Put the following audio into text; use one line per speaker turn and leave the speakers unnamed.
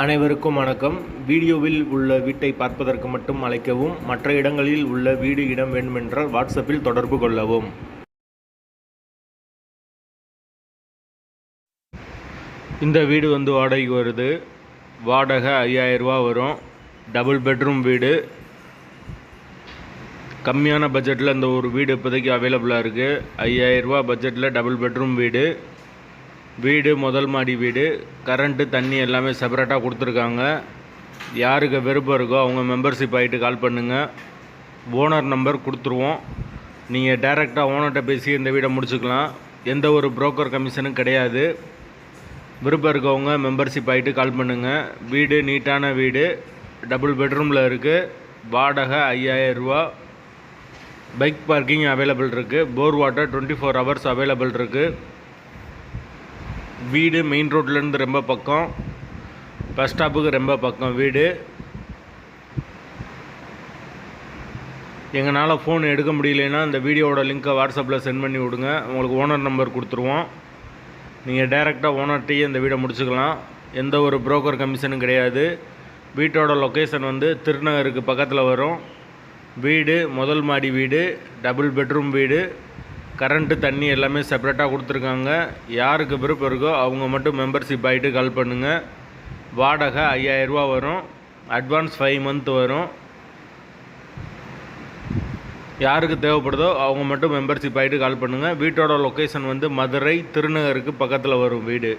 அனைவருக்கும் வணக்கம். வீடியோவில் உள்ள வீட்டை பார்ப்பதற்கு மட்டும் அழைக்கவும். மற்ற இடங்களில் உள்ள வீடு இடம் வேண்டுமென்றால் வாட்ஸ்அப்பில் தொடர்பு கொள்ளவும். இந்த வீடு வாடகைக்கு வருது. வாடகை 5000 ரூபா வரும். டபுள் பெட்ரூம் வீடு. கம்மியான பட்ஜெட்டில் இந்த ஒரு வீடு இப்போதைக்கு அவைலபிளாக இருக்குது. 5000 ரூபா பட்ஜெட்டில் டபுள் பெட்ரூம் வீடு. வீடு முதல் மாடி வீடு. கரண்ட்டு தண்ணி எல்லாமே செப்பரேட்டாக கொடுத்துருக்காங்க. யாருக்கு விருப்பம் இருக்கோ அவங்க மெம்பர்ஷிப் ஆகிட்டு கால் பண்ணுங்கள். ஓனர் நம்பர் கொடுத்துருவோம். நீங்கள் டைரெக்டாக ஓனர்கிட்ட பேசி இந்த வீடை முடிச்சுக்கலாம். எந்த ஒரு புரோக்கர் கமிஷனும் கிடையாது. விருப்பம் இருக்கவங்க மெம்பர்ஷிப் ஆகிட்டு கால் பண்ணுங்கள். வீடு நீட்டான வீடு. டபுள் பெட்ரூமில் இருக்குது. வாடகை 5000 ரூபா. பைக் பார்க்கிங் அவைலபிள் இருக்குது. போர் வாட்டர் 24 ஹவர்ஸ் அவைலபிள் இருக்குது. வீடு மெயின் ரோட்லேருந்து ரொம்ப பக்கம். பஸ் ஸ்டாப்புக்கு ரொம்ப பக்கம் வீடு. எங்களால் ஃபோன் எடுக்க முடியலன்னா இந்த வீடியோவோட லிங்க்கை வாட்ஸ்அப்பில் சென்ட் பண்ணி விடுங்க. உங்களுக்கு ஓனர் நம்பர் கொடுத்துருவோம். நீங்கள் டைரெக்டாக ஓனர்கிட்டையே இந்த வீடை முடிச்சுக்கலாம். எந்த ஒரு புரோக்கர் கமிஷனும் கிடையாது. வீட்டோட லொக்கேஷன் திருநகருக்கு பக்கத்தில் வரும். வீடு முதல் மாடி வீடு. டபுள் பெட்ரூம் வீடு. கரண்ட்டு தண்ணி எல்லாமே செப்பரேட்டாக கொடுத்துருக்காங்க. யாருக்கு விருப்பம் இருக்கோ அவங்க மட்டும் மெம்பர்ஷிப் ஆகிட்டு கால் பண்ணுங்கள். வாடகை 5000 ரூபா வரும். அட்வான்ஸ் 5 மந்த் வரும். யாருக்கு தேவைப்படுதோ அவங்க மட்டும் மெம்பர்ஷிப் ஆகிட்டு கால் பண்ணுங்கள். வீட்டோட லொக்கேஷன் மதுரை திருநகருக்கு பக்கத்தில் வரும் வீடு.